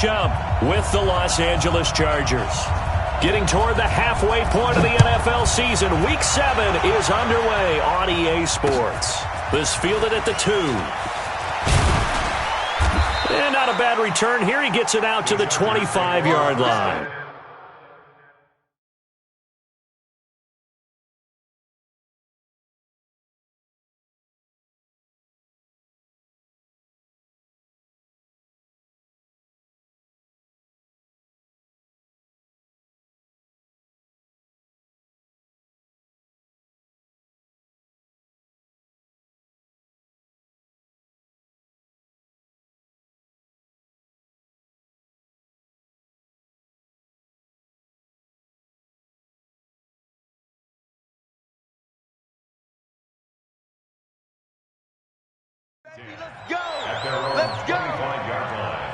Jump with the Los Angeles Chargers. Getting toward the halfway point of the NFL season, Week 7 is underway on EA Sports. This fielded at the 2. And not a bad return here. He gets it out to the 25-yard line. Let's go! Let's go! 25-yard line.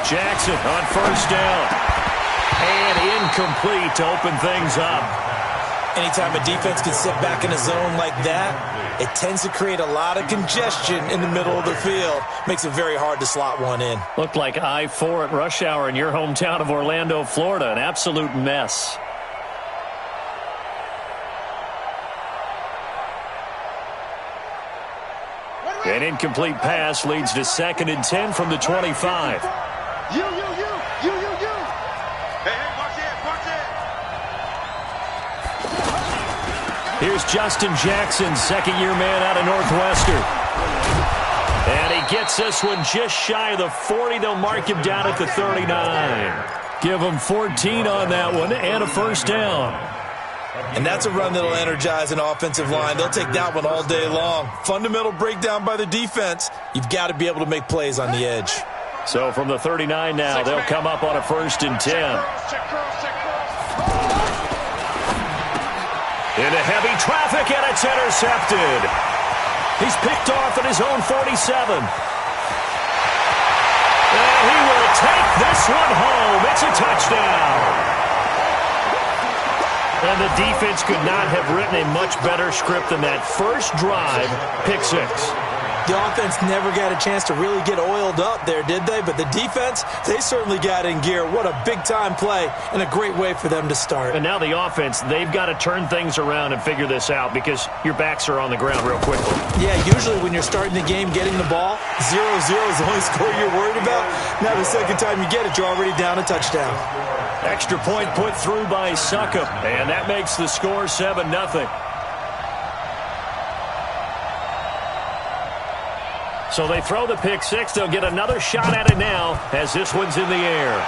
Jackson on first down. And incomplete to open things up. Anytime a defense can sit back in a zone like that, it tends to create a lot of congestion in the middle of the field. Makes it very hard to slot one in. Looked like I-4 at rush hour in your hometown of Orlando, Florida. An absolute mess. An incomplete pass leads to 2nd and 10 from the 25. You. Hey, watch it. Here's Justin Jackson, second-year man out of Northwestern. And he gets this one just shy of the 40. They'll mark him down at the 39. Give him 14 on that one and a first down. And that's a run that'll energize an offensive line. They'll take that one all day long. Fundamental breakdown by the defense. You've got to be able to make plays on the edge. So from the 39 now, they'll come up on a 1st and 10. Into heavy traffic, and it's intercepted. He's picked off at his own 47. And he will take this one home. It's a touchdown. And the defense could not have written a much better script than that first drive, pick 6. The offense never got a chance to really get oiled up there, did they? But the defense, they certainly got in gear. What a big-time play and a great way for them to start. And now the offense, they've got to turn things around and figure this out because your backs are on the ground real quickly. Yeah, usually when you're starting the game getting the ball, 0-0 is the only score you're worried about. Now the second time you get it, you're already down a touchdown. Extra point put through by Succop, and that makes the score 7-0. So they throw the pick 6. They'll get another shot at it now as this one's in the air.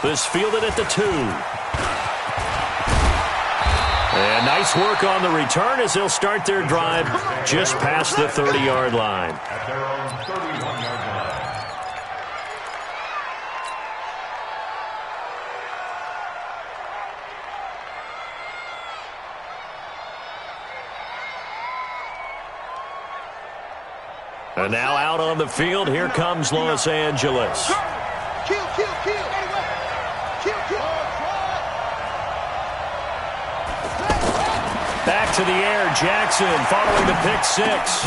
This fielded at the 2. And nice work on the return as they'll start their drive just past the 30-yard line. At their own 31-yard line. And now out on the field, here comes Los Angeles. Kill. Back to the air, Jackson following the pick 6.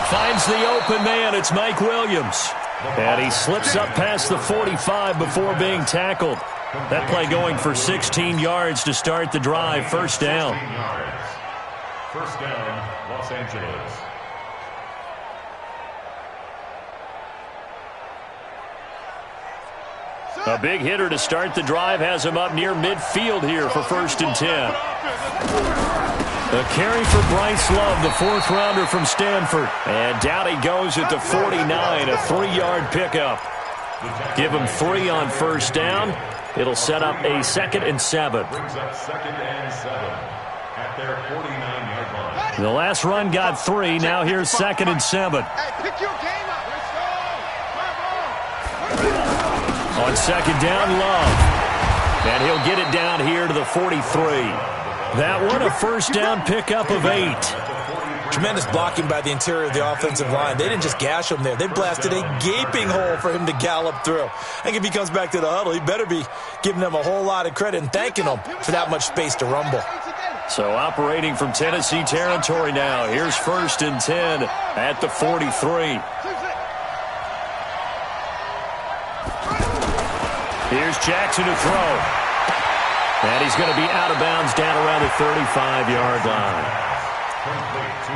Finds the open man, it's Mike Williams. And he slips up past the 45 before being tackled. That play going for 16 yards to start the drive, first down. First down, Los Angeles. A big hitter to start the drive has him up near midfield here for 1st and 10. A carry for Bryce Love, the 4th-rounder from Stanford. And down he goes at the 49, a 3-yard pickup. Give him 3 on first down. It'll set up a 2nd and 7. Brings up 2nd and 7 at their 49-yard line. The last run got 3. Now here's 2nd and 7. Hey, pick your game up. Let's go. On 2nd down, Love. And he'll get it down here to the 43. That one a first down pickup of 8. Tremendous blocking by the interior of the offensive line. They didn't just gash him there. They blasted a gaping hole for him to gallop through. I think if he comes back to the huddle, he better be giving them a whole lot of credit and thanking them for that much space to rumble. So operating from Tennessee territory now. Here's 1st and 10 at the 43. Here's Jackson to throw. And he's going to be out of bounds down around the 35-yard line.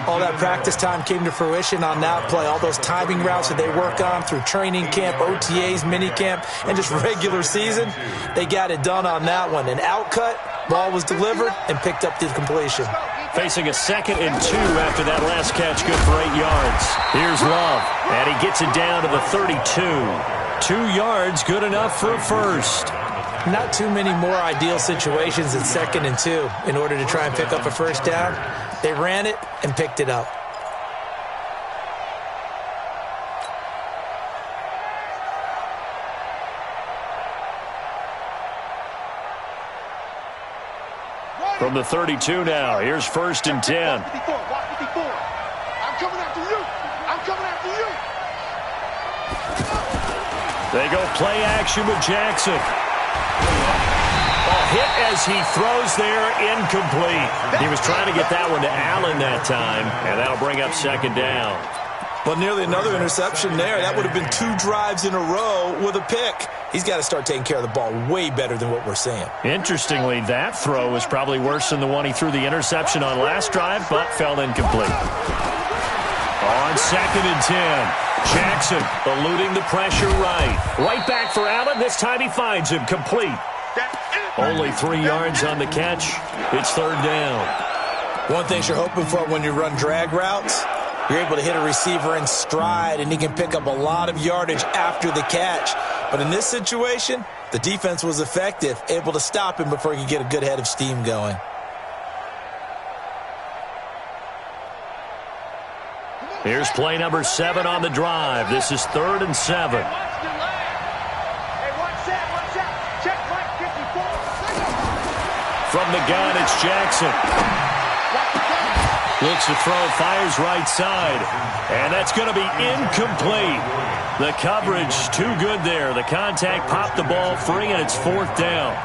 All that practice time came to fruition on that play. All those timing routes that they work on through training camp, OTAs, minicamp, and just regular season, they got it done on that one. An outcut, ball was delivered, and picked up the completion. Facing a 2nd and 2 after that last catch, good for 8 yards. Here's Love, and he gets it down to the 32. 2 yards, good enough for a first. Not too many more ideal situations at 2nd and 2 in order to try and pick up a first down. They ran it and picked it up. From the 32 now, here's 1st and 10. 54, watch 54. I'm coming after you. I'm coming after you. They go play action with Jackson. A hit as he throws there, incomplete. He was trying to get that one to Allen that time, and that'll bring up 2nd down. Well, nearly another interception there. That would have been 2 drives in a row with a pick. He's got to start taking care of the ball way better than what we're seeing. Interestingly, that throw was probably worse than the one he threw the interception on last drive, but fell incomplete. On 2nd and 10, Jackson eluding the pressure right. Right back for Allen. This time he finds him complete. Only 3 yards on the catch. It's 3rd down. One thing you're hoping for when you run drag routes, you're able to hit a receiver in stride, and he can pick up a lot of yardage after the catch. But in this situation, the defense was effective, able to stop him before he could get a good head of steam going. Here's play number 7 on the drive. This is 3rd and 7. From the gun, it's Jackson. Looks to throw, fires right side. And that's going to be incomplete. The coverage too good there. The contact popped the ball free, and it's 4th down.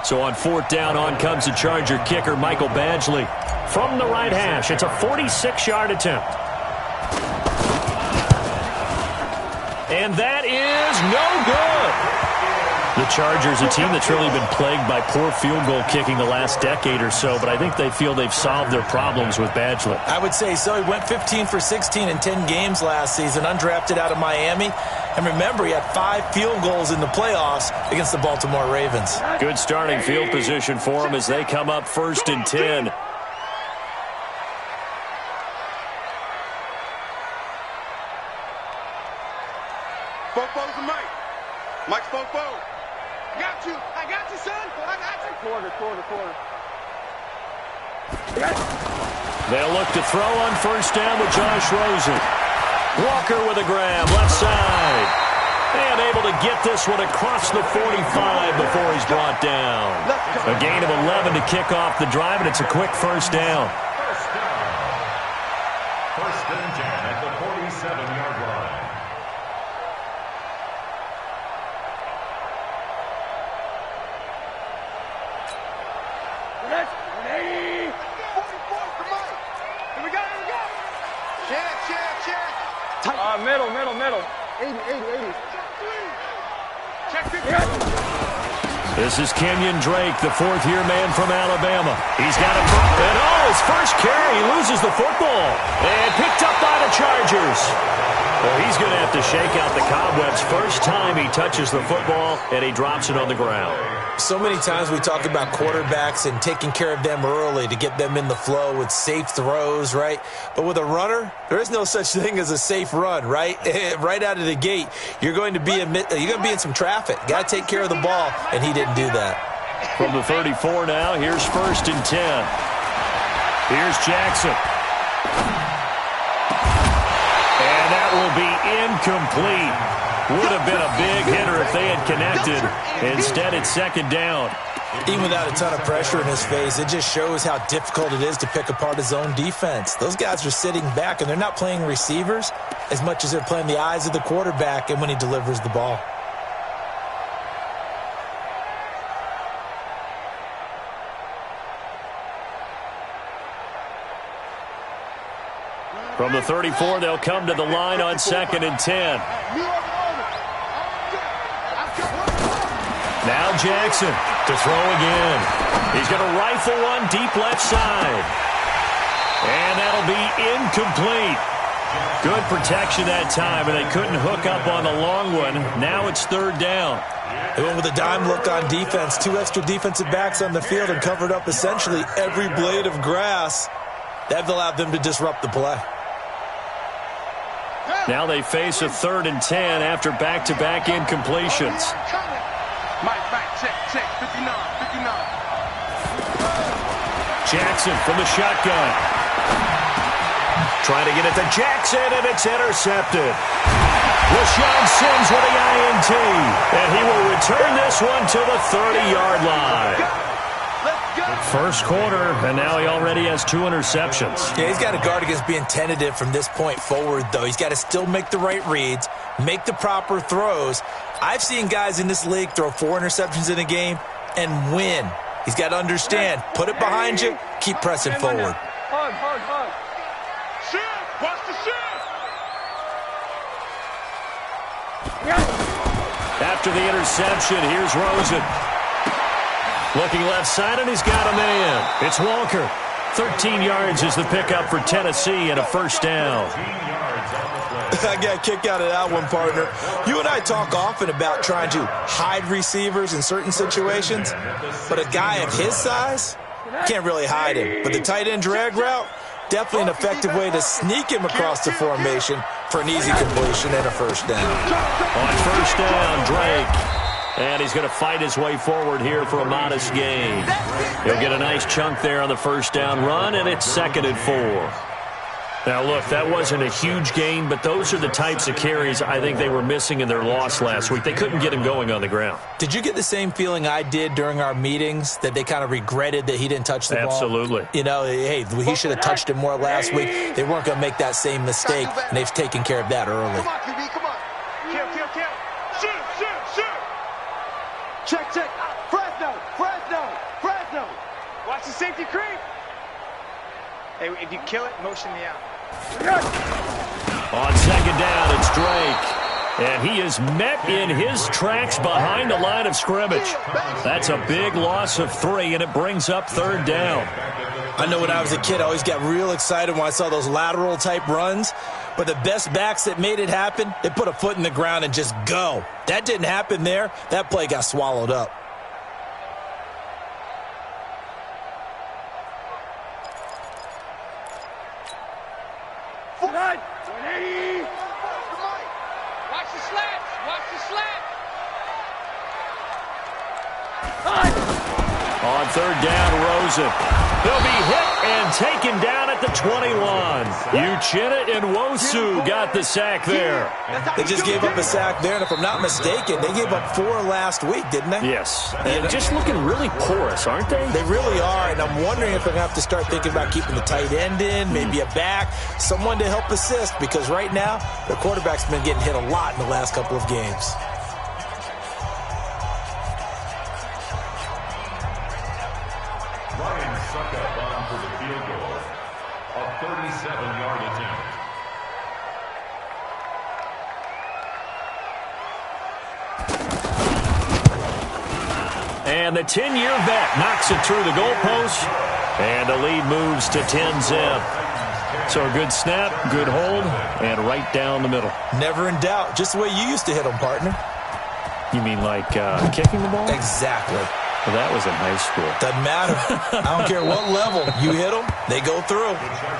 So on 4th down, on comes the Charger kicker, Michael Badgley. From the right hash, it's a 46-yard attempt. And that is no good. The Chargers, a team that's really been plagued by poor field goal kicking the last decade or so, but I think they feel they've solved their problems with Badgley. I would say so. He went 15 for 16 in 10 games last season, undrafted out of Miami. And remember, he had 5 field goals in the playoffs against the Baltimore Ravens. Good starting field position for him as they come up 1st and 10. Fofo's the Mike. Mike's Fofo. I got you, son. I got you. Quarter. They'll look to throw on 1st down with Josh Rosen. Walker with a grab, left side. And able to get this one across the 45 before he's brought down. A gain of 11 to kick off the drive, and it's a quick 1st down. 1st and 10 at the 47-yard line. Middle. 80. Check 50. This is Kenyon Drake, the 4th-year man from Alabama. He's got a and his first carry. He loses the football. And picked up by the Chargers. Well, he's going to have to shake out the cobwebs. First time he touches the football, and he drops it on the ground. So many times we talk about quarterbacks and taking care of them early to get them in the flow with safe throws, right? But with a runner, there is no such thing as a safe run, right? Right out of the gate, you're going to be in some traffic. Got to take care of the ball, and he didn't do that. From the 34 now, here's 1st and 10. Here's Jackson. And that will be incomplete. Would have been a big hitter if they had connected. Instead, it's second down. Even without a ton of pressure in his face, it just shows how difficult it is to pick apart his own defense. Those guys are sitting back, and they're not playing receivers as much as they're playing the eyes of the quarterback and when he delivers the ball. From the 34, they'll come to the line on 2nd and 10. Now Jackson to throw again. He's going to rifle one deep left side. And that'll be incomplete. Good protection that time, and they couldn't hook up on the long one. Now it's 3rd down. They went with a dime look on defense. 2 extra defensive backs on the field and covered up essentially every blade of grass. That allowed them to disrupt the play. Now they face a 3rd and 10 after back-to-back incompletions. Mike, check, 59. Jackson from the shotgun. Trying to get it to Jackson, and it's intercepted. LaShawn Sims with the INT, and he will return this one to the 30-yard line. First quarter, and now he already has 2 interceptions. Yeah, he's got to guard against being tentative from this point forward, though. He's got to still make the right reads, make the proper throws. I've seen guys in this league throw 4 interceptions in a game and win. He's got to understand, put it behind you, keep pressing forward. Hard. Shift, watch the shift. After the interception, here's Rosen. Looking left side, and he's got a man. It's Walker. 13 yards is the pickup for Tennessee and a first down. I got a kick out of that one, partner. You and I talk often about trying to hide receivers in certain situations, but a guy of his size can't really hide him. But the tight end drag route, definitely an effective way to sneak him across the formation for an easy completion and a first down. On first down, Drake. And he's going to fight his way forward here for a modest gain. He'll get a nice chunk there on the first down run, and it's 2nd and 4. Now, look, that wasn't a huge gain, but those are the types of carries I think they were missing in their loss last week. They couldn't get him going on the ground. Did you get the same feeling I did during our meetings, that they kind of regretted that he didn't touch the ball? Absolutely. You know, hey, he should have touched it more last week. They weren't going to make that same mistake, and they've taken care of that early. Come on, QB, come on. Kill. Shoot. Check. Fresno. Watch the safety creep. Hey, if you kill it, motion me out. On second down, it's Drake. And he is met in his tracks behind the line of scrimmage. That's a big loss of 3, and it brings up 3rd down. I know when I was a kid, I always got real excited when I saw those lateral-type runs. But the best backs that made it happen, they put a foot in the ground and just go. That didn't happen there. That play got swallowed up. On 3rd down, Rosen. He'll be hit and taken down at the 21. Uchenna and Nwosu got the sack there. They just gave up a sack there, and if I'm not mistaken, they gave up 4 last week, didn't they? Yes. And just looking really porous, aren't they? They really are, and I'm wondering if they're going to have to start thinking about keeping the tight end in, maybe a back, someone to help assist, because right now, the quarterback's been getting hit a lot in the last couple of games. Suck up on for the field goal. A 37-yard attempt. And the 10-year vet knocks it through the goalpost, and the lead moves to 10-zip. So a good snap, good hold, and right down the middle. Never in doubt. Just the way you used to hit them, partner. You mean like kicking the ball? Exactly. Well, that was in high school. Doesn't matter. I don't care what level. You hit them, they go through.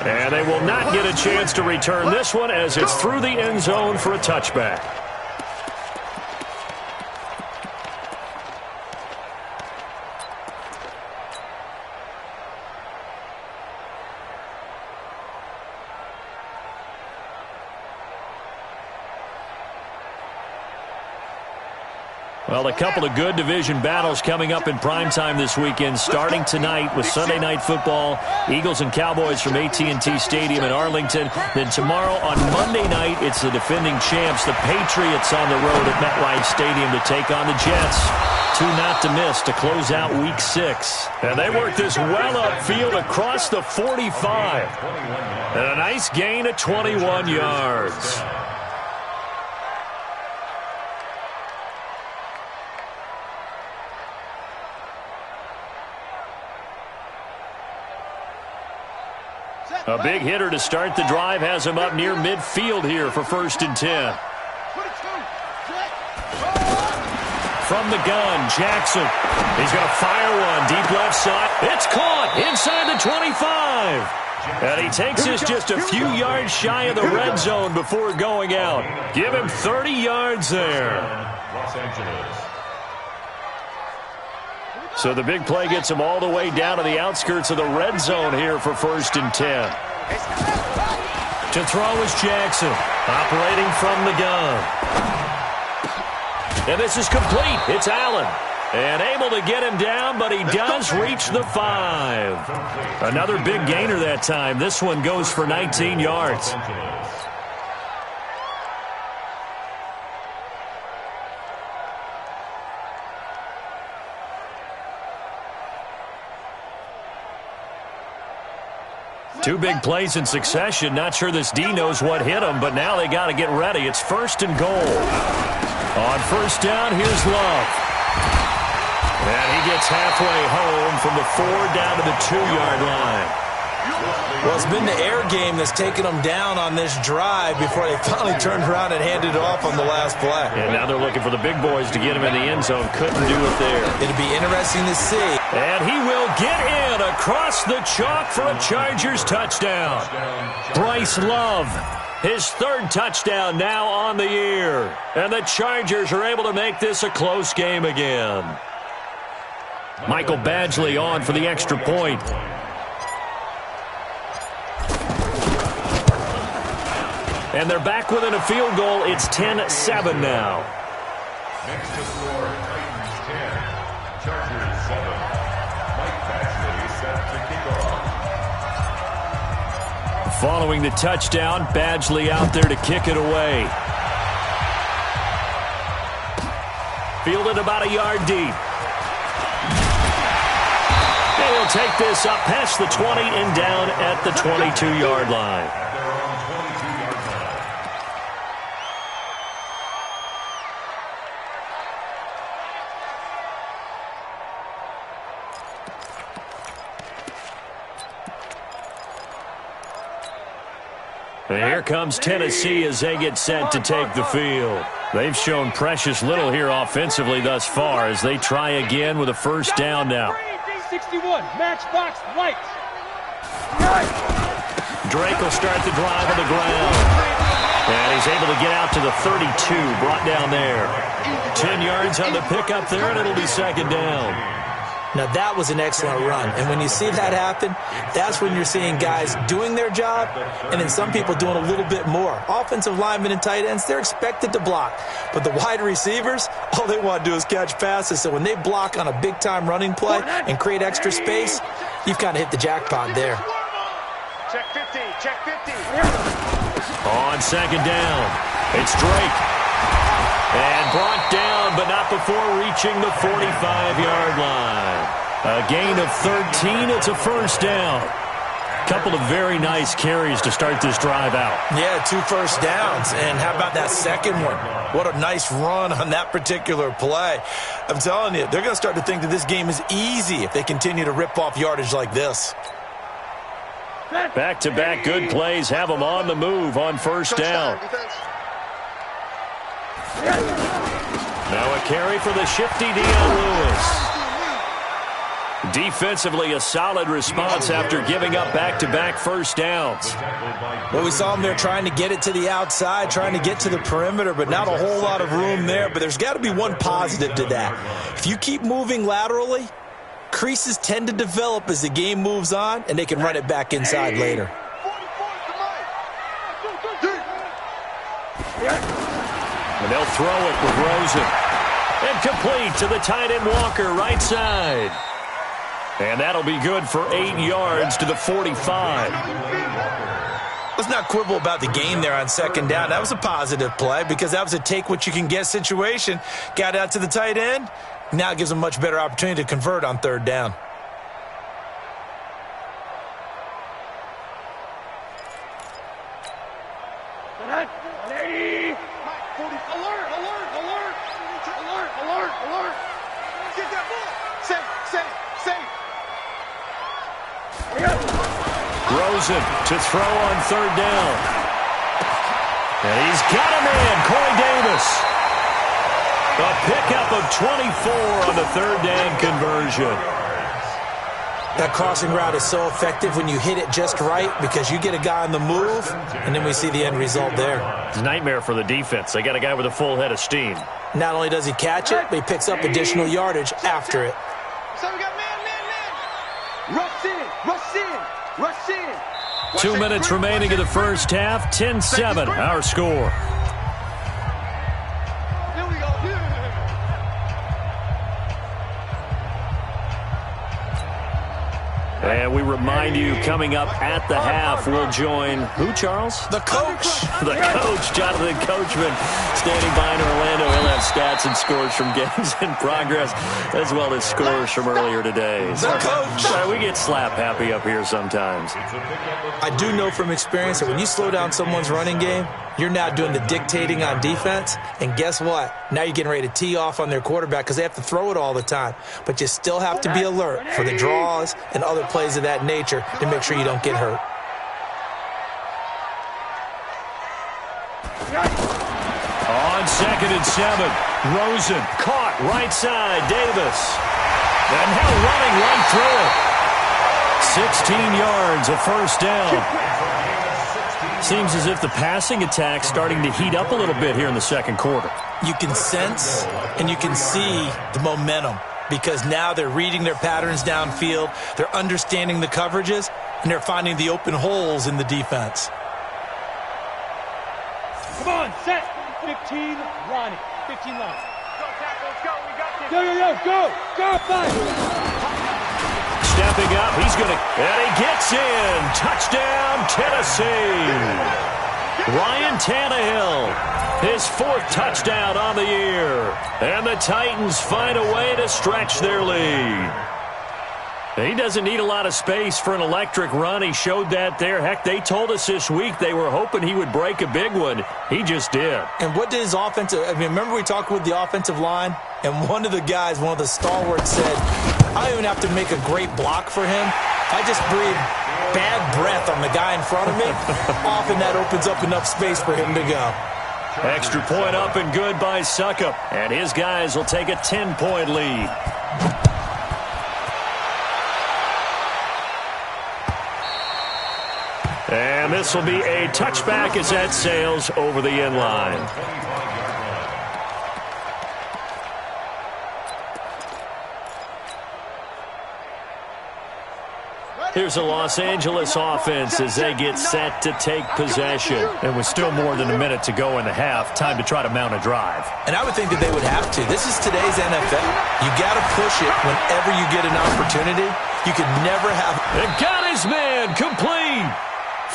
And they will not get a chance to return this one as it's through the end zone for a touchback. Well, a couple of good division battles coming up in primetime this weekend, starting tonight with Sunday Night Football, Eagles and Cowboys from AT&T Stadium in Arlington. Then tomorrow on Monday night, it's the defending champs, the Patriots, on the road at MetLife Stadium to take on the Jets. Two not to miss to close out Week 6. And they work this well upfield across the 45. And a nice gain of 21 yards. A big hitter to start the drive has him up near midfield here for 1st and 10. From the gun, Jackson. He's going to fire one deep left side. It's caught inside the 25. And he takes us just a few yards shy of the red zone before going out. Give him 30 yards there. Los Angeles. So the big play gets him all the way down to the outskirts of the red zone here for 1st and 10. To throw is Jackson, operating from the gun. And this is complete. It's Allen. And able to get him down, but he does reach the 5. Another big gainer that time. This one goes for 19 yards. Two big plays in succession. Not sure this D knows what hit him, but now they got to get ready. It's 1st and goal. On 1st down, here's Love. And he gets halfway home from the 4 down to the 2-yard line. Well, it's been the air game that's taken them down on this drive before they finally turned around and handed it off on the last play. And now they're looking for the big boys to get him in the end zone. Couldn't do it there. It'll be interesting to see. And he will get in across the chalk for a Chargers touchdown. Bryce Love, his 3rd touchdown now on the year. And the Chargers are able to make this a close game again. Michael Badgley on for the extra point. And they're back within a field goal. It's 10-7 now. Next to score, Titans 10, Chargers 7. Mike Badgley set to kick off. Following the touchdown, Badgley out there to kick it away. Fielded about a yard deep. And he'll take this up past the 20 and down at the 22-yard line. And here comes Tennessee as they get set to take the field. They've shown precious little here offensively thus far as they try again with a 1st down now. 61, matchbox lights. Drake will start the drive on the ground. And he's able to get out to the 32, brought down there. 10 yards on the pickup there, and it'll be 2nd down. Now, that was an excellent run. And when you see that happen, that's when you're seeing guys doing their job and then some people doing a little bit more. Offensive linemen and tight ends, they're expected to block. But the wide receivers, all they want to do is catch passes. So when they block on a big-time running play and create extra space, you've kind of hit the jackpot there. Check 50, check 50. On 2nd down, it's Drake. And brought down, but not before reaching the 45-yard line. A gain of 13. It's a 1st down. Couple of very nice carries to start this drive out. Yeah, 2 first downs. And how about that second one? What a nice run on that particular play. I'm telling you, they're going to start to think that this game is easy if they continue to rip off yardage like this. Back-to-back good plays have them on the move on 1st down. Now a carry for the shifty Deion Lewis. Defensively, a solid response after giving up back-to-back 1st downs. Well, we saw them there trying to get it to the outside, trying to get to the perimeter, but not a whole lot of room there. But there's got to be one positive to that. If you keep moving laterally, creases tend to develop as the game moves on, and they can run it back inside later. And they'll throw it with Rosen. And Incomplete to the tight end Walker, right side. And that'll be good for 8 yards to the 45. Let's not quibble about the gain there on second down. That was a positive play because that was a take-what-you-can-get situation. Got out to the tight end. Now it gives them a much better opportunity to convert on third down. Alert! Get that ball! Safe! Rosen to throw on third down. And he's got a man, Corey Davis. A pickup of 24 on the third down conversion. That crossing route is so effective when you hit it just right because you get a guy on the move, and then we see the end result there. It's a nightmare for the defense. They got a guy with a full head of steam. Not only does he catch it, but he picks up additional yardage after it. So we got man. Rush in. 2 minutes remaining in the first half. 10-7, our score. Here we go. And we remind you, coming up at the half, we'll join who, Charles? The coach. The coach, Jonathan Coachman, standing by in Orlando. He'll have stats and scores from games in progress, as well as scores from earlier today. The coach. We get slap happy up here sometimes. I do know from experience that when you slow down someone's running game, you're now doing the dictating on defense. And guess what? Now you're getting ready to tee off on their quarterback because they have to throw it all the time. But you still have to be alert for the draws and other plays of that nature to make sure you don't get hurt. On 2nd and 7, Rosen caught right side, Davis. And now running right through it. 16 yards, a first down. Seems as if the passing attack's starting to heat up a little bit here in the second quarter. You can sense and you can see the momentum because now they're reading their patterns downfield, they're understanding the coverages, and they're finding the open holes in the defense. Come on, set. 15, Ronnie. 15 line. Go, Tackle, let's go. We got this. Go, five. Stepping up, he's going to, and he gets in. Touchdown, Tennessee. Ryan Tannehill, his 4th touchdown on the year. And the Titans find a way to stretch their lead. He doesn't need a lot of space for an electric run. He showed that there. Heck, they told us this week they were hoping he would break a big one. He just did. And what did his remember we talked with the offensive line? And one of the guys, one of the stalwarts said, I don't even have to make a great block for him. I just breathe bad breath on the guy in front of me. Often that opens up enough space for him to go. Extra point up and good by Suckup. And his guys will take a 10-point lead. And this will be a touchback as that sails over the end line. Here's the Los Angeles offense as they get set to take possession. And with still more than a minute to go in the half, time to try to mount a drive. And I would think that they would have to. This is today's NFL. You got to push it whenever you get an opportunity. You could never have. And got his man complete.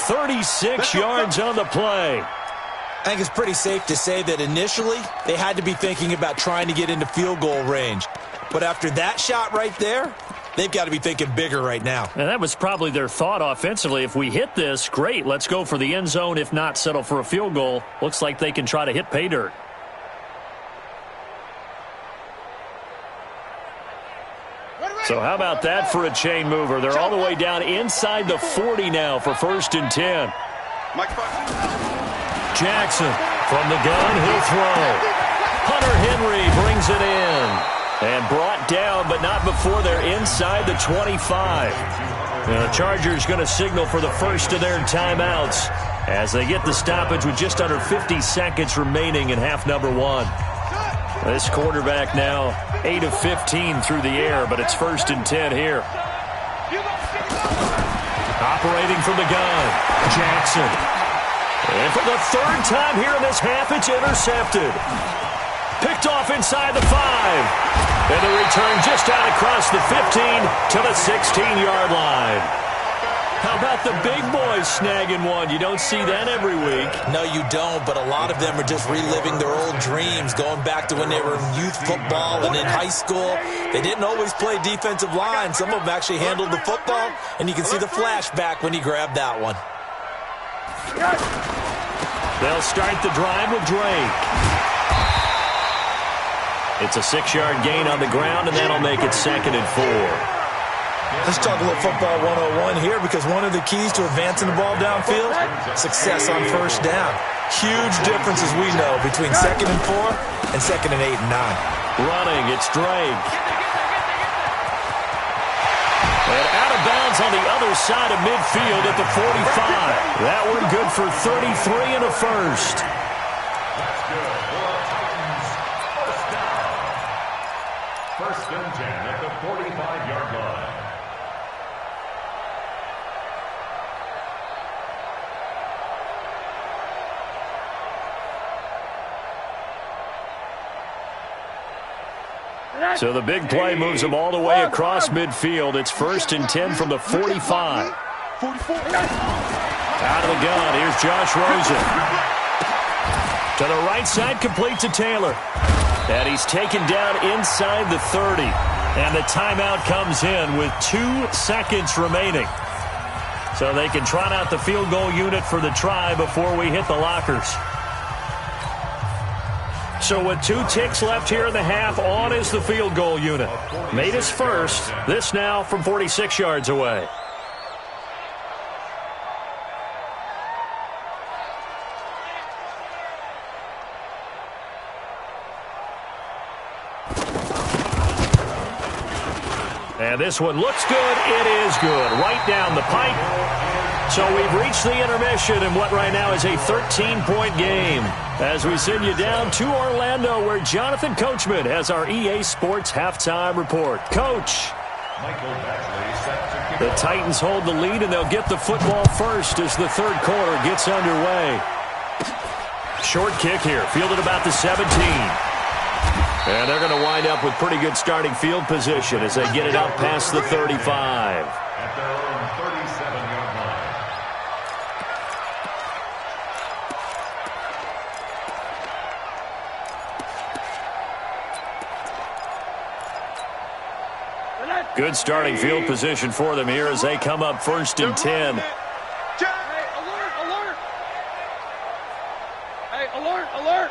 36 yards on the play. I think it's pretty safe to say that initially they had to be thinking about trying to get into field goal range. But after that shot right there, they've got to be thinking bigger right now. And that was probably their thought offensively. If we hit this, great, let's go for the end zone. If not, settle for a field goal. Looks like they can try to hit pay dirt. So how about that for a chain mover? They're all the way down inside the 40 now for 1st and 10. Jackson from the gun, he'll throw. Hunter Henry brings it in. And brought down, but not before they're inside the 25. The Chargers going to signal for the first of their timeouts as they get the stoppage with just under 50 seconds remaining in half number 1. This quarterback now 8 of 15 through the air, but it's 1st and 10 here. Operating from the gun, Jackson. And for the 3rd time here in this half, it's intercepted. Picked off inside the 5. And the return just out across the 15 to the 16-yard line. How about the big boys snagging one? You don't see that every week. No, you don't, but a lot of them are just reliving their old dreams, going back to when they were in youth football and in high school. They didn't always play defensive line. Some of them actually handled the football, and you can see the flashback when he grabbed that one. They'll start the drive with Drake. It's a 6-yard gain on the ground, and that'll make it 2nd and 4. Let's talk a little football 101 here, because one of the keys to advancing the ball downfield, success on first down. Huge difference, as we know, between 2nd and 4 and 2nd and 8 and 9. Running, it's Drake. And out of bounds on the other side of midfield at the 45. That one good for 33 and a first. That's good for our Titans. First down. 1st and 10 at the 45-yard line. So the big play moves them all the way across midfield. It's 1st and 10 from the 45. Out of the gun, here's Josh Rosen. To the right side, complete to Taylor. And he's taken down inside the 30. And the timeout comes in with 2 seconds remaining. So they can trot out the field goal unit for the try before we hit the lockers. So with 2 ticks left here in the half, on is the field goal unit. Made his first. This now from 46 yards away. And this one looks good. It is good. Right down the pipe. So we've reached the intermission in what right now is a 13-point game. As we send you down to Orlando, where Jonathan Coachman has our EA Sports halftime report. Coach. The Titans hold the lead, and they'll get the football first as the 3rd quarter gets underway. Short kick here, fielded about the 17. And they're going to wind up with pretty good starting field position as they get it up past the 35. At their own 37-yard line. Good starting field position for them here as they come up 1st and 10. Hey, alert, alert. Hey, alert, alert.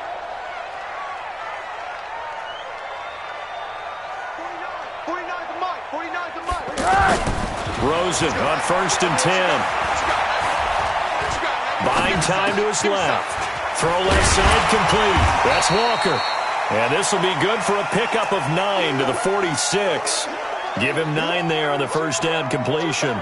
49's the mic. 49's the mic. Rosen on 1st and 10. Buying time to his left. Throw left side complete. That's Walker. And this will be good for a pickup of 9 to the 46. Give him 9 there on the first down completion.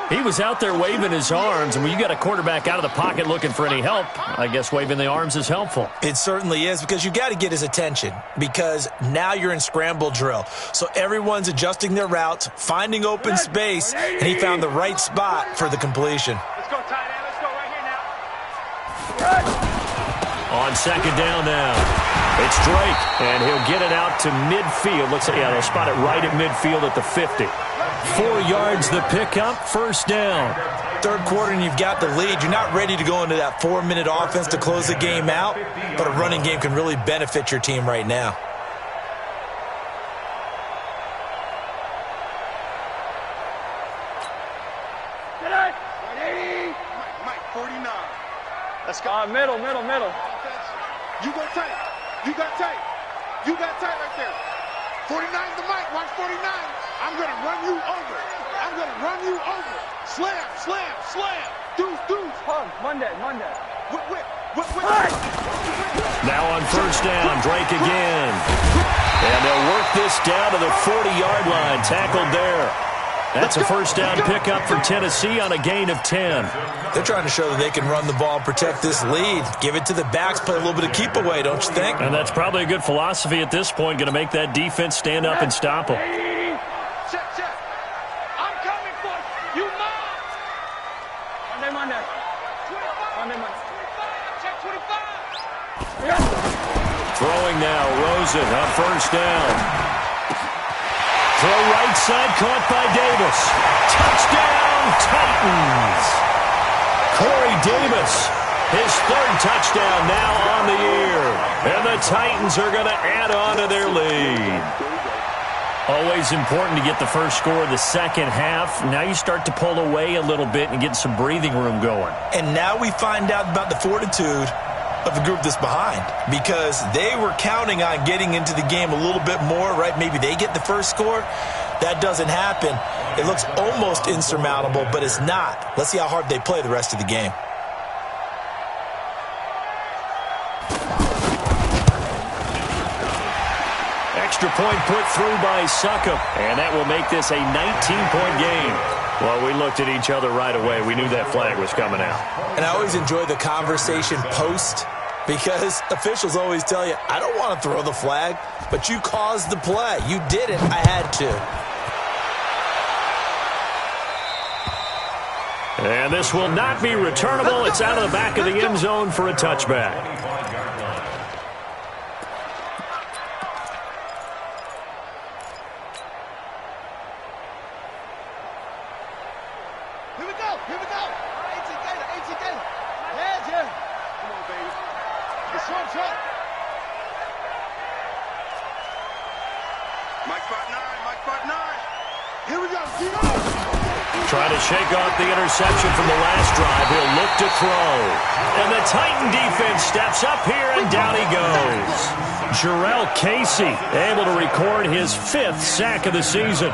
He was out there waving his arms, and when you got a quarterback out of the pocket looking for any help, I guess waving the arms is helpful. It certainly is, because you got to get his attention, because now you're in scramble drill. So everyone's adjusting their routes, finding open space, and he found the right spot for the completion. Let's go, tight end. Let's go right here now. On 2nd down now, it's Drake, and he'll get it out to midfield. Let's say, yeah, they'll spot it right at midfield at the 50. 4 yards the pickup, 1st down. 3rd quarter, and you've got the lead. You're not ready to go into that 4-minute offense to close the game out, but a running game can really benefit your team right now. Mike, 49. Let's go. Middle. You go tight. You got tight. You got tight right there. 49's the mic. Watch 49. I'm going to run you over. I'm going to run you over. Slam. Deuce. Monday. Whip. Now on 1st down, Drake again. And they'll work this down to the 40-yard line. Tackled there. That's a 1st down pickup for Tennessee on a gain of 10. They're trying to show that they can run the ball and protect this lead. Give it to the backs, play a little bit of keep away, don't you think? And that's probably a good philosophy at this point, going to make that defense stand up and stop them. Check. I'm coming for you. You mine. Monday. Check 25. Throwing now, Rosen on first down. Throw right side, caught by Davis. Touchdown, Titans. Corey Davis, his third touchdown now on the year. And the Titans are going to add on to their lead. Always important to get the first score of the second half. Now you start to pull away a little bit and get some breathing room going. And now we find out about the fortitude of the group that's behind, because they were counting on getting into the game a little bit more, right? Maybe they get the first score. That doesn't happen. It looks almost insurmountable, but it's not. Let's see how hard they play the rest of the game. Extra point put through by Succop, and that will make this a 19-point game. Well, we looked at each other right away. We knew that flag was coming out. And I always enjoy the conversation post, because officials always tell you, I don't want to throw the flag, but you caused the play. You did it. I had to. And this will not be returnable. It's out of the back of the end zone for a touchback. Trying to shake off the interception from the last drive. He'll look to throw. And the Titan defense steps up here, and down he goes. Jarrell Casey able to record his 5th sack of the season.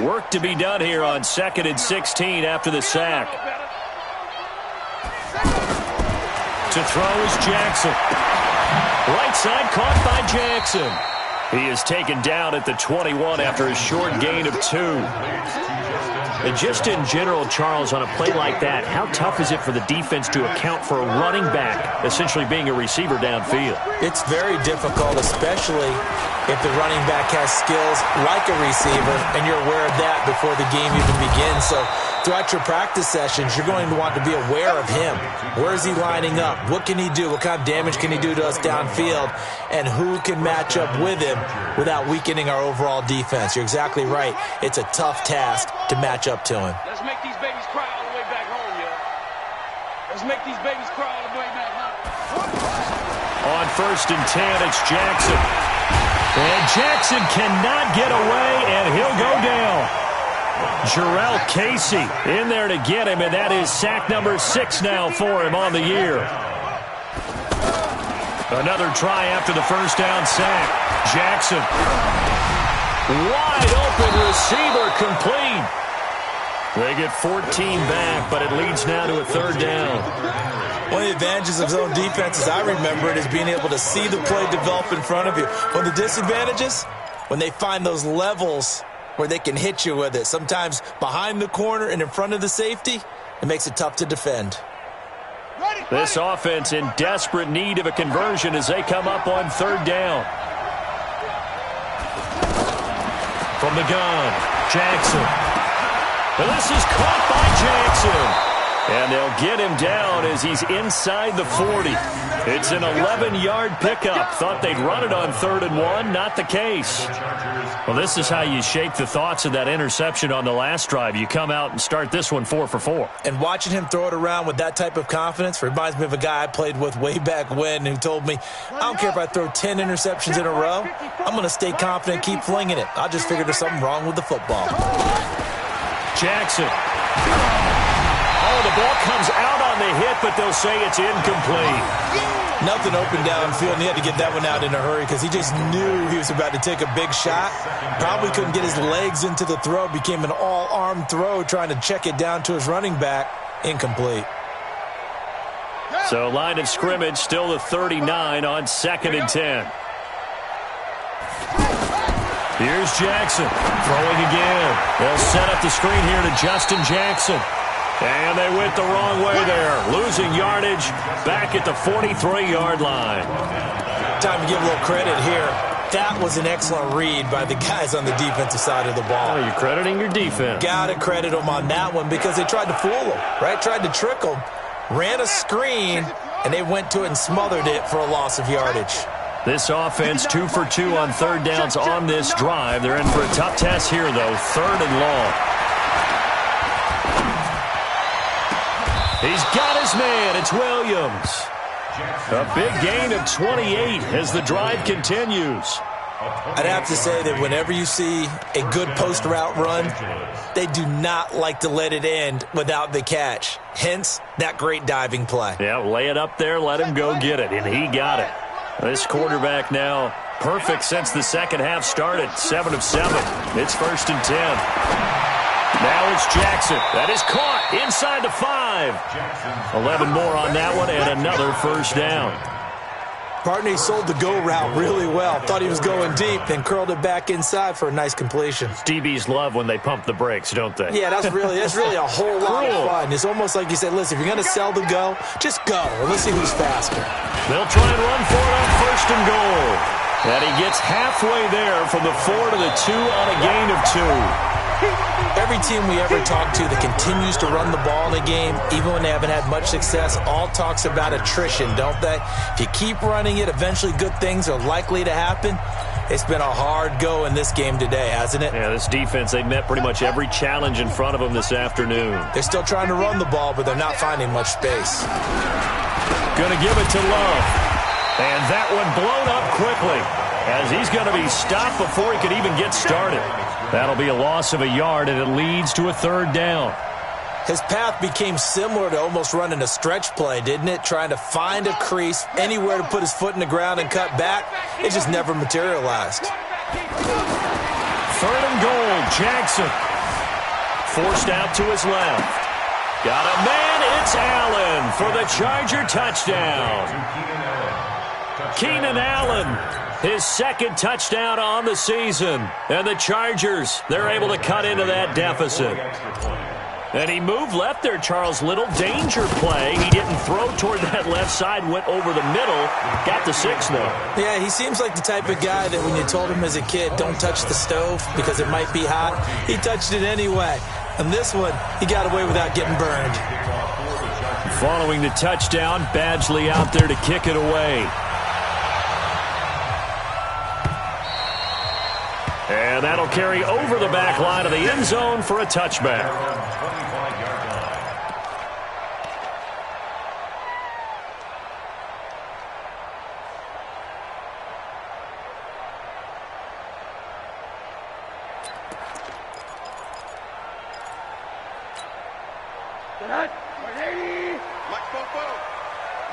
Work to be done here on 2nd and 16 after the sack. To throw is Jackson. Right side caught by Jackson. He is taken down at the 21 after a short gain of 2. And just in general, Charles, on a play like that, how tough is it for the defense to account for a running back essentially being a receiver downfield? It's very difficult, especially if the running back has skills like a receiver, and you're aware of that before the game even begins. So throughout your practice sessions, you're going to want to be aware of him. Where is he lining up? What can he do? What kind of damage can he do to us downfield? And who can match up with him without weakening our overall defense? You're exactly right. It's a tough task to match up to him. Let's make these babies cry all the way back home, yo. Let's make these babies cry all the way back home. On 1st and 10, it's Jackson. And Jackson cannot get away, and he'll go down. Jarrell Casey in there to get him, and that is sack number 6 now for him on the year. Another try after the first down sack. Jackson. Wide open receiver complete. They get 14 back, but it leads now to a 3rd down. One of the advantages of zone defense, as I remember it, is being able to see the play develop in front of you. One of the disadvantages, when they find those levels where they can hit you with it, sometimes behind the corner and in front of the safety, it makes it tough to defend. This offense in desperate need of a conversion as they come up on 3rd down. From the gun, Jackson. And this is caught by Jackson. And they'll get him down as he's inside the 40. It's an 11-yard pickup. Thought they'd run it on 3rd and 1. Not the case. Well, this is how you shake the thoughts of that interception on the last drive. You come out and start this one 4 for 4. And watching him throw it around with that type of confidence reminds me of a guy I played with way back when who told me, I don't care if I throw 10 interceptions in a row. I'm going to stay confident and keep flinging it. I just figured there's something wrong with the football. Jackson. Oh, the ball comes out on the hit, but they'll say it's incomplete. Nothing open downfield, and he had to get that one out in a hurry because he just knew he was about to take a big shot. Probably couldn't get his legs into the throw. Became an all-arm throw trying to check it down to his running back. Incomplete. So line of scrimmage still the 39 on 2nd and 10. Here's Jackson throwing again. They'll set up the screen here to Justin Jackson. And they went the wrong way there. Losing yardage back at the 43-yard line. Time to give a little credit here. That was an excellent read by the guys on the defensive side of the ball. Oh, you're crediting your defense. Got to credit them on that one because they tried to fool them, right? Tried to trick them. Ran a screen, and they went to it and smothered it for a loss of yardage. This offense 2 for 2 on third downs on this drive. They're in for a tough test here, though. 3rd and long. He's got his man. It's Williams. A big gain of 28 as the drive continues. I'd have to say that whenever you see a good post route run, they do not like to let it end without the catch. Hence, that great diving play. Yeah, lay it up there, let him go get it, and he got it. This quarterback now perfect since the second half started. 7 of 7. It's 1st and 10. Now it's Jackson. That is caught inside the 5. 11 more on that one and another first down. Partner, he sold the go route really well. Thought he was going deep, then curled it back inside for a nice completion. DBs love when they pump the brakes, don't they? Yeah, that's really a whole lot of fun. It's almost like you said, listen, if you're going to sell the go, just go. And let's see who's faster. They'll try and run for it on 1st and goal. And he gets halfway there from the 4 to the 2 on a gain of 2. Every team we ever talk to that continues to run the ball in a game, even when they haven't had much success, all talks about attrition, don't they? If you keep running it, eventually good things are likely to happen. It's been a hard go in this game today, hasn't it? Yeah, this defense, they met pretty much every challenge in front of them this afternoon. They're still trying to run the ball, but they're not finding much space. Going to give it to Love. And that one blown up quickly as he's going to be stopped before he could even get started. That'll be a loss of a yard, and it leads to a 3rd down. His path became similar to almost running a stretch play, didn't it? Trying to find a crease, anywhere to put his foot in the ground and cut back. It just never materialized. 3rd and goal, Jackson. Forced out to his left. Got a man, it's Allen for the Charger touchdown. Keenan Allen. His 2nd touchdown on the season. And the Chargers, they're able to cut into that deficit. And he moved left there, Charles Little. Danger play. He didn't throw toward that left side, went over the middle. Got the 6, though. Yeah, he seems like the type of guy that when you told him as a kid, don't touch the stove because it might be hot, he touched it anyway. And this one, he got away without getting burned. Following the touchdown, Badgley out there to kick it away. And that'll carry over the back line of the end zone for a touchback.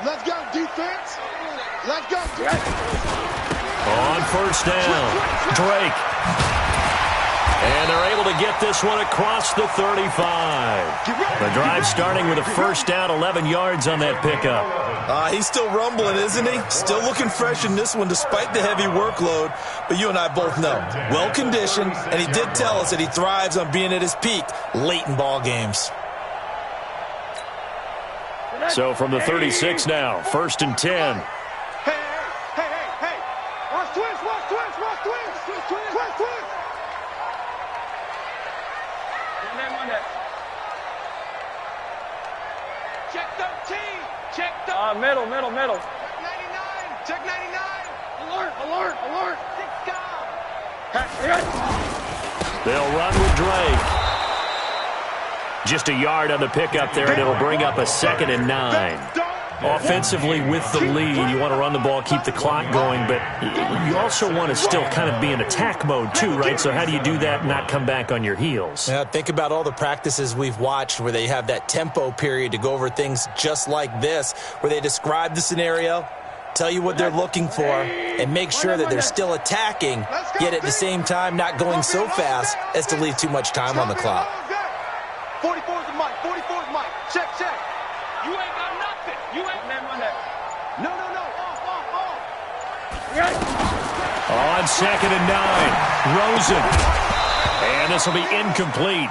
Let's go, defense. Let's go. On 1st down, Drake. And they're able to get this one across the 35. The drive starting with a 1st down, 11 yards on that pickup. He's still rumbling, isn't he? Still looking fresh in this one despite the heavy workload. But you and I both know, well-conditioned, and he did tell us that he thrives on being at his peak late in ball games. So from the 36 now, 1st and 10. Hey. Watch twist. Check 13. Check 13. Middle. Check 99. Alert. They'll run with Drake. Just a yard on the pickup there, and it'll bring up a 2nd and 9. Offensively with the lead, you want to run the ball, keep the clock going, but you also want to still kind of be in attack mode too, right? So how do you do that and not come back on your heels? Yeah, think about all the practices we've watched where they have that tempo period to go over things just like this, where they describe the scenario, tell you what they're looking for, and make sure that they're still attacking, yet at the same time not going so fast as to leave too much time on the clock. 44's the mic. Check. You ain't got nothing. You ain't run that. No. On 2nd and 9, Rosen. And this will be incomplete.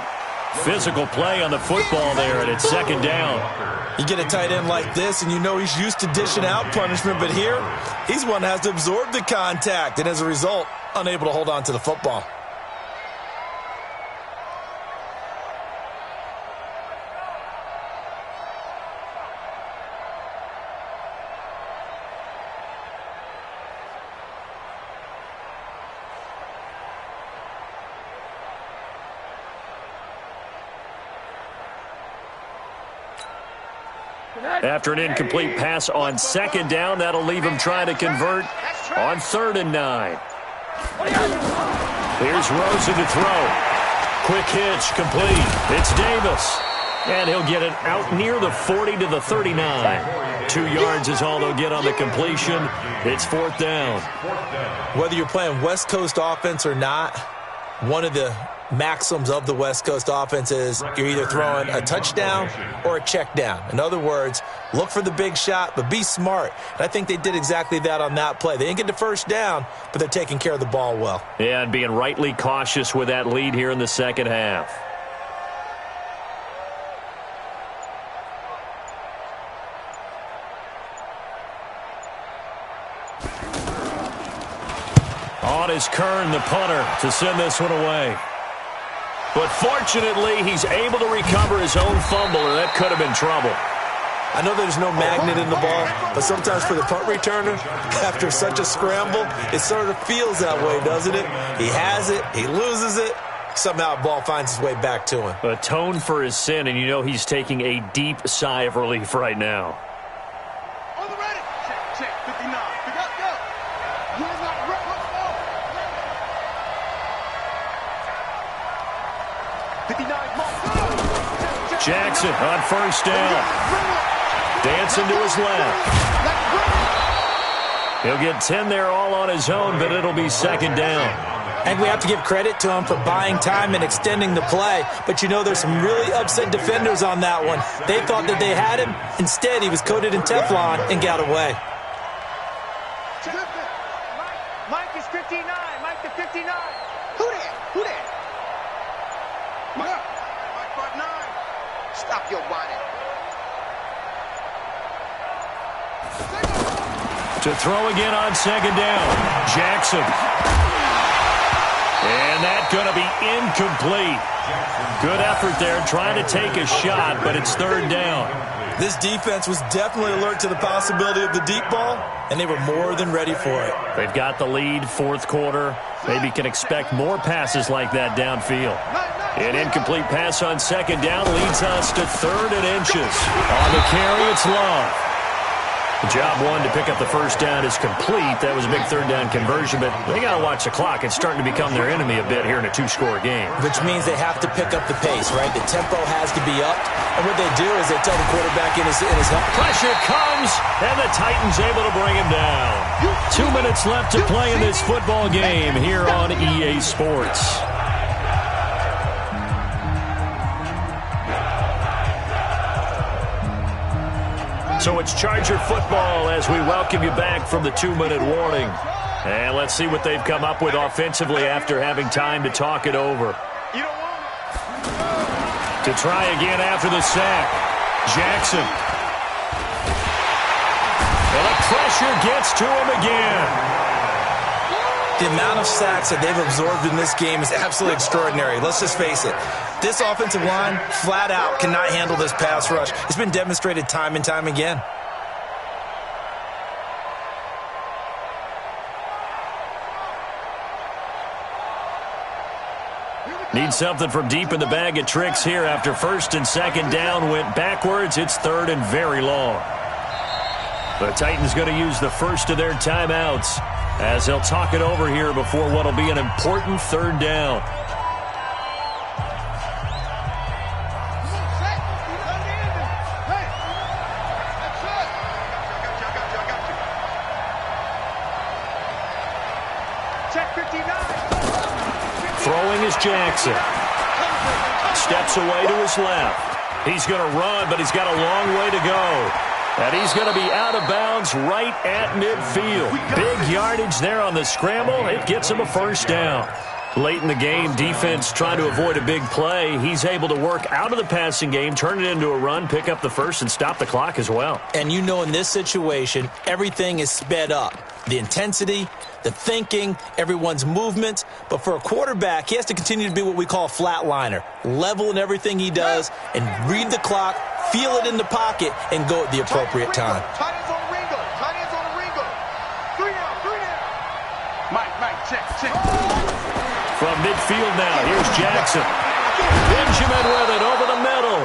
Physical play on the football there, and it's second down. You get a tight end like this, and you know he's used to dishing out punishment, but here, he's one that has to absorb the contact, and as a result, unable to hold on to the football. After an incomplete pass on second down, that'll leave him trying to convert on 3rd and 9. Here's Rosen to throw. Quick hitch, complete. It's Davis. And he'll get it out near the 40 to the 39. 2 yards is all they'll get on the completion. It's 4th down. Whether you're playing West Coast offense or not, one of the maxims of the West Coast offense is you're either throwing a touchdown or a check down. In other words, look for the big shot, but be smart. And I think they did exactly that on that play. They didn't get the first down, but they're taking care of the ball well. Yeah, and being rightly cautious with that lead here in the second half. On is Kern, the punter, to send this one away. But fortunately, he's able to recover his own fumble, or that could have been trouble. I know there's no magnet in the ball, but sometimes for the punt returner, after such a scramble, it sort of feels that way, doesn't it? He has it, he loses it, somehow the ball finds its way back to him. Atone for his sin, and you know he's taking a deep sigh of relief right now. On the ready. Check, 59. Pick up, go. You're not ready. Let's go. 59. Jackson on 1st down. Dancing to his left. He'll get 10 there all on his own, but it'll be 2nd down. And we have to give credit to him for buying time and extending the play. But you know there's some really upset defenders on that one. They thought that they had him. Instead, he was coated in Teflon and got away. Mike is 59. Mike to 59. Who that? Who that? Mike 59. Stop your whining. To throw again on 2nd down. Jackson. And that's going to be incomplete. Good effort there trying to take a shot, but it's 3rd down. This defense was definitely alert to the possibility of the deep ball, and they were more than ready for it. They've got the lead, 4th quarter. Maybe can expect more passes like that downfield. An incomplete pass on 2nd down leads us to 3rd and inches. On the carry, it's Love. Job 1 to pick up the 1st down is complete. That was a big 3rd down conversion, but they got to watch the clock. It's starting to become their enemy a bit here in a 2-score game. Which means they have to pick up the pace, right? The tempo has to be up. And what they do is they tell the quarterback in his help. Pressure comes, and the Titans able to bring him down. 2 minutes left to play in this football game here on EA Sports. So it's Charger football as we welcome you back from the 2-minute warning. And let's see what they've come up with offensively after having time to talk it over. To try again after the sack. Jackson. And the pressure gets to him again. The amount of sacks that they've absorbed in this game is absolutely extraordinary. Let's just face it. This offensive line, flat out, cannot handle this pass rush. It's been demonstrated time and time again. Need something from deep in the bag of tricks here after 1st and 2nd down went backwards. It's 3rd and very long. The Titans going to use the first of their timeouts as they'll talk it over here before what will be an important 3rd down. Throwing is Jackson. Steps away to his left. He's going to run, but he's got a long way to go. And he's going to be out of bounds right at midfield. Big yardage there on the scramble. It gets him a 1st down. Late in the game, defense trying to avoid a big play. He's able to work out of the passing game, turn it into a run, pick up the first, and stop the clock as well. And you know in this situation, everything is sped up. The intensity, the thinking, everyone's movement. But for a quarterback, he has to continue to be what we call a flatliner. Level in everything he does and read the clock, feel it in the pocket, and go at the appropriate time. Tight ends on the Ringo. Tight ends on the Ringo. 3 down. Mike, check. From midfield now, here's Jackson. Benjamin with it over the middle.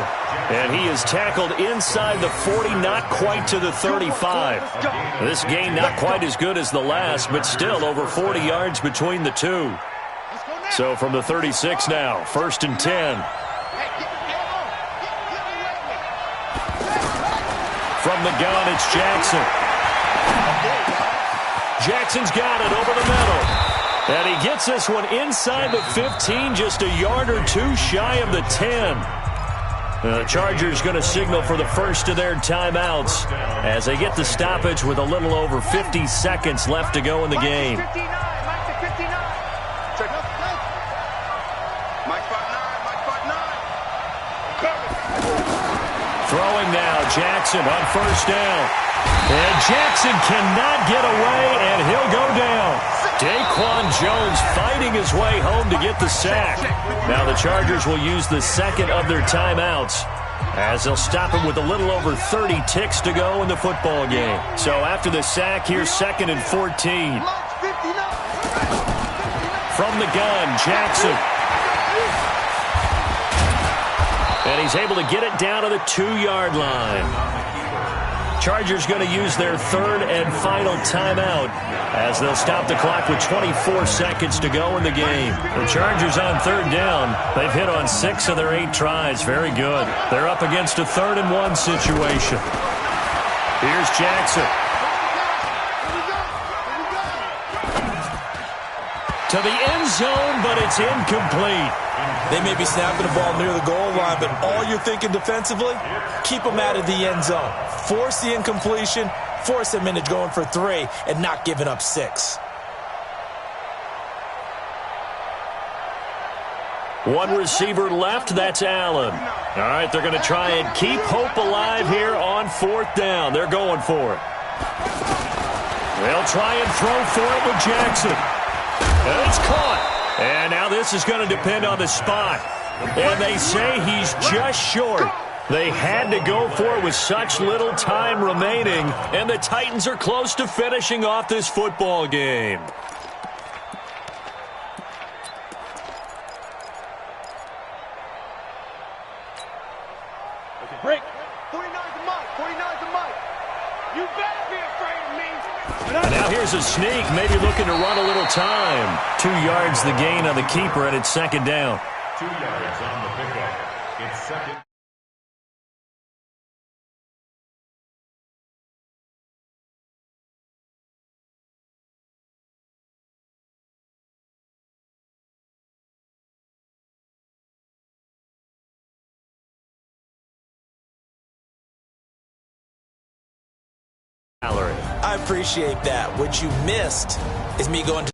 And he is tackled inside the 40, not quite to the 35. This gain not quite as good as the last, but still over 40 yards between the two. So from the 36 now, 1st and 10. From the gun, it's Jackson. Jackson's got it over the middle. And he gets this one inside the 15, just a yard or two shy of the 10. The Chargers going to signal for the first of their timeouts as they get the stoppage with a little over 50 seconds left to go in the game. Mike to 59. Check. Mike 5'9". Throwing now, Jackson on 1st down. And Jackson cannot get away, and he'll go down. Daquan Jones fighting his way home to get the sack. Now the Chargers will use the second of their timeouts as they'll stop him with a little over 30 ticks to go in the football game. So after the sack, here's 2nd and 14. From the gun, Jackson. And he's able to get it down to the 2-yard line. Chargers going to use their 3rd and final timeout as they'll stop the clock with 24 seconds to go in the game. The Chargers on 3rd down. They've hit on 6 of their 8 tries. Very good. They're up against a 3rd and 1 situation. Here's Jackson. To the end zone, but it's incomplete. They may be snapping the ball near the goal line, but all you're thinking defensively, keep them out of the end zone. Force the incompletion, force them into going for 3, and not giving up 6. One receiver left, that's Allen. All right, they're going to try and keep hope alive here on 4th down. They're going for it. They'll try and throw for it with Jackson. And it's caught. And now this is going to depend on the spot. And they say he's just short. They had to go for it with such little time remaining. And the Titans are close to finishing off this football game. Break. 49's the mic. 49's the mic. You better be afraid of me. Now here's a sneak, maybe looking to run a little time. 2 yards the gain on the keeper, and it's 2nd down. 2 yards on the pickup. It's 2nd. I appreciate that. What you missed is me going to